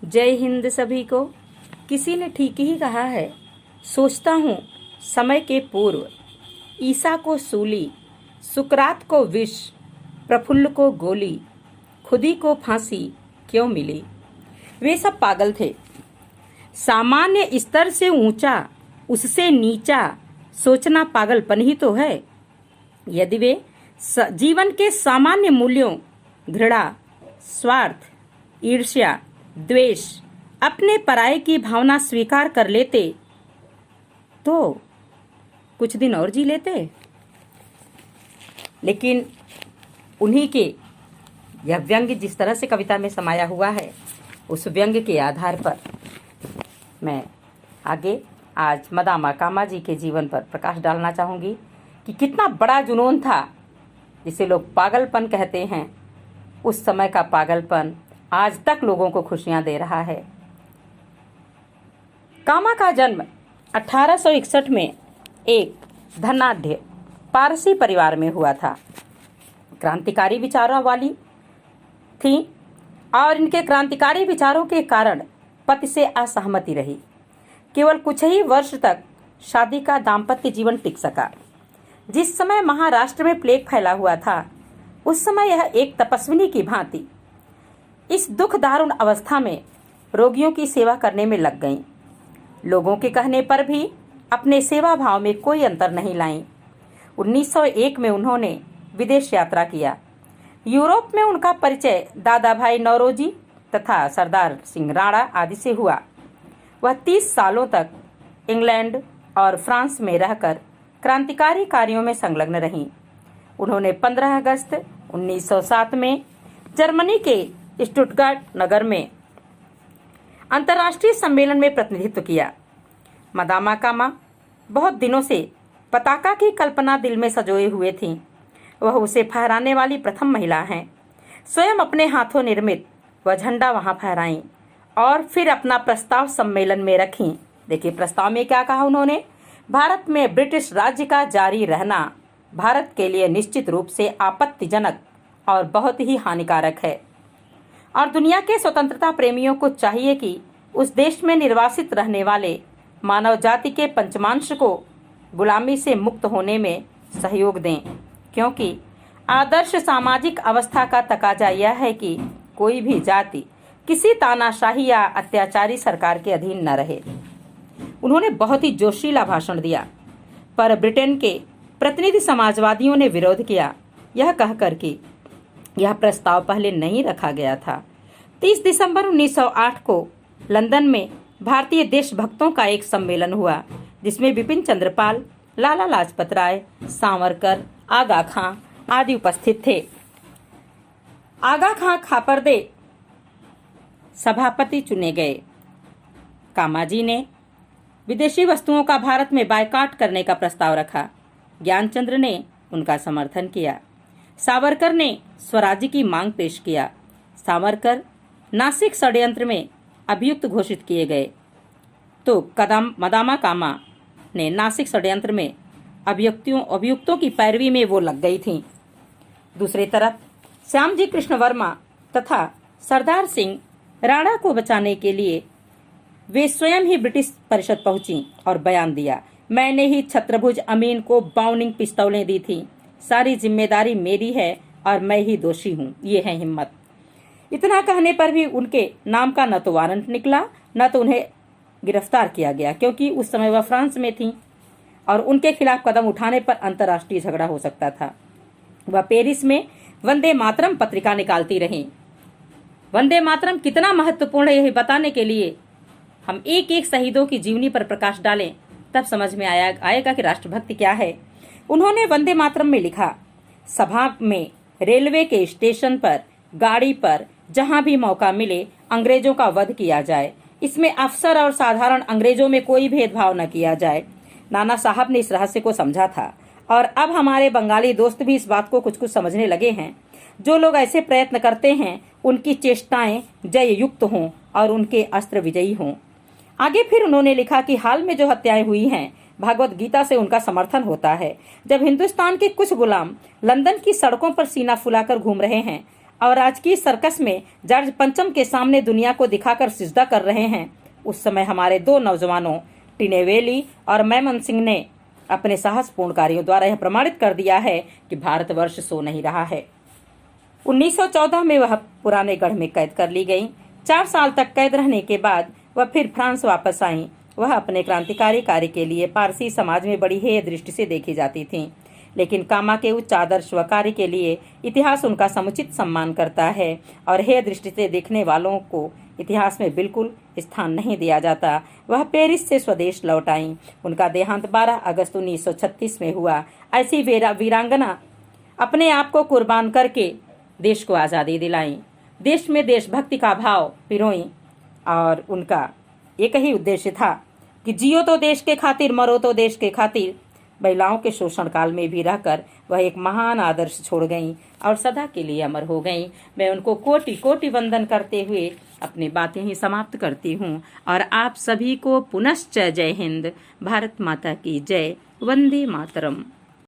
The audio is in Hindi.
जय हिंद सभी को। किसी ने ठीक ही कहा है, सोचता हूँ समय के पूर्व ईसा को सूली, सुकरात को विष, प्रफुल्ल को गोली, खुदी को फांसी क्यों मिली। वे सब पागल थे। सामान्य स्तर से ऊंचा, उससे नीचा सोचना पागलपन ही तो है। यदि वे जीवन के सामान्य मूल्यों, घृणा, स्वार्थ, ईर्ष्या, द्वेष, अपने पराये की भावना स्वीकार कर लेते तो कुछ दिन और जी लेते। लेकिन उन्हीं के यह व्यंग्य जिस तरह से कविता में समाया हुआ है, उस व्यंग्य के आधार पर मैं आगे आज मदामा कामा जी के जीवन पर प्रकाश डालना चाहूँगी कि कितना बड़ा जुनून था जिसे लोग पागलपन कहते हैं। उस समय का पागलपन आज तक लोगों को खुशियां दे रहा है। कामा का जन्म 1861 में एक धनाढ्य पारसी परिवार में हुआ था। क्रांतिकारी विचारों वाली थी और इनके क्रांतिकारी विचारों के कारण पति से असहमति रही। केवल कुछ ही वर्ष तक शादी का दाम्पत्य जीवन टिक सका। जिस समय महाराष्ट्र में प्लेग फैला हुआ था, उस समय यह एक तपस्विनी की भांति इस दुख दारुण अवस्था में रोगियों की सेवा करने में लग गईं। लोगों के कहने पर भी अपने सेवा भाव में कोई अंतर नहीं लाईं। 1901 में उन्होंने विदेश यात्रा किया। यूरोप में उनका परिचय दादा भाई नौरोजी तथा सरदार सिंह राणा आदि से हुआ। वह 30 सालों तक इंग्लैंड और फ्रांस में रहकर क्रांतिकारी कार्यों में संलग्न रहीं। उन्होंने 15 अगस्त 1907 में जर्मनी के स्टुटगार्ट नगर में अंतर्राष्ट्रीय सम्मेलन में प्रतिनिधित्व किया। मदामा कामा बहुत दिनों से पताका की कल्पना दिल में सजोए हुए थीं। वह उसे फहराने वाली प्रथम महिला हैं। स्वयं अपने हाथों निर्मित वह झंडा वहां फहराईं और फिर अपना प्रस्ताव सम्मेलन में रखीं। देखिए प्रस्ताव में क्या कहा उन्होंने। भारत में ब्रिटिश राज्य का जारी रहना भारत के लिए निश्चित रूप से आपत्तिजनक और बहुत ही हानिकारक है और दुनिया के स्वतंत्रता प्रेमियों को चाहिए कि उस देश में निर्वासित रहने वाले मानव जाति के पंचमांश को गुलामी से मुक्त होने में सहयोग दें, क्योंकि आदर्श सामाजिक अवस्था का तकाजा यह है कि कोई भी जाति किसी तानाशाही या अत्याचारी सरकार के अधीन न रहे। उन्होंने बहुत ही जोशीला भाषण दिया, पर ब्रिटेन के प्रतिनिधि समाजवादियों ने विरोध किया, यह कहकर कि यह प्रस्ताव पहले नहीं रखा गया था। 30 दिसंबर 1908 को लंदन में भारतीय देशभक्तों का एक सम्मेलन हुआ, जिसमें बिपिन चंद्रपाल, लाला लाजपत राय, सावरकर, आगा खां आदि उपस्थित थे। आगा खां खापरदे सभापति चुने गए। कामाजी ने विदेशी वस्तुओं का भारत में बायकॉट करने का प्रस्ताव रखा। ज्ञानचंद्र ने उनका समर्थन किया। सावरकर ने स्वराज्य की मांग पेश किया। सावरकर नासिक षड्यंत्र में अभियुक्त घोषित किए गए तो मदामा कामा ने नासिक षड्यंत्र में अभियुक्तों की पैरवी में वो लग गई थीं। दूसरी तरफ श्यामजी कृष्ण वर्मा तथा सरदार सिंह राणा को बचाने के लिए वे स्वयं ही ब्रिटिश परिषद पहुंची और बयान दिया, मैंने ही छत्रभुज अमीन को बाउनिंग पिस्तौलें दी थी, सारी जिम्मेदारी मेरी है और मैं ही दोषी हूँ, ये है हिम्मत। इतना कहने पर भी उनके नाम का न तो वारंट निकला, न तो उन्हें गिरफ्तार किया गया, क्योंकि उस समय वह फ्रांस में थी और उनके खिलाफ कदम उठाने पर अंतर्राष्ट्रीय झगड़ा हो सकता था। वह पेरिस में वंदे मातरम पत्रिका निकालती रहीं। वंदे मातरम कितना महत्वपूर्ण है यह बताने के लिए हम एक एक शहीदों की जीवनी पर प्रकाश डालें, तब समझ में आएगा कि राष्ट्रभक्ति क्या है। उन्होंने वंदे मातरम में लिखा, सभा में, रेलवे के स्टेशन पर, गाड़ी पर, जहां भी मौका मिले अंग्रेजों का वध किया जाए। इसमें अफसर और साधारण अंग्रेजों में कोई भेदभाव न किया जाए। नाना साहब ने इस रहस्य को समझा था और अब हमारे बंगाली दोस्त भी इस बात को कुछ कुछ समझने लगे हैं। जो लोग ऐसे प्रयत्न करते हैं उनकी चेष्टाएं जय युक्त हों और उनके अस्त्र विजयी हों। आगे फिर उन्होंने लिखा कि हाल में जो हत्याएं हुई हैं, भगवत गीता से उनका समर्थन होता है। जब हिंदुस्तान के कुछ गुलाम लंदन की सड़कों पर सीना फुलाकर घूम रहे हैं और राजकीय सर्कस में जॉर्ज पंचम के सामने दुनिया को दिखाकर सिजदा कर रहे हैं, उस समय हमारे दो नौजवानों टिनेवेली और मैमन सिंह ने अपने साहसपूर्ण कार्यों द्वारा यह प्रमाणित कर दिया है कि भारतवर्ष सो नहीं रहा है। 1914 में वह पुराने गढ़ में कैद कर ली गई। 4 साल तक कैद रहने के बाद वह फिर फ्रांस वापस आई। वह अपने क्रांतिकारी कार्य के लिए पारसी समाज में बड़ी हेय दृष्टि से देखी जाती थीं, लेकिन कामा के उच्च आदर्श व कार्य के लिए इतिहास उनका समुचित सम्मान करता है और हेय दृष्टि से देखने वालों को इतिहास में बिल्कुल स्थान नहीं दिया जाता। वह पेरिस से स्वदेश लौट आईं। उनका देहांत 12 अगस्त 1936 में हुआ। ऐसी वीरांगना अपने आप को कुर्बान करके देश को आज़ादी दिलाई। देश में देशभक्ति का भाव पिरोई और उनका एक ही उद्देश्य था कि जियो तो देश के खातिर, मरो तो देश के खातिर। महिलाओं के शोषण काल में भी रहकर वह एक महान आदर्श छोड़ गईं और सदा के लिए अमर हो गईं। मैं उनको कोटि कोटि वंदन करते हुए अपनी बातें ही समाप्त करती हूँ और आप सभी को पुनश्च जय हिंद, भारत माता की जय, वंदे मातरम।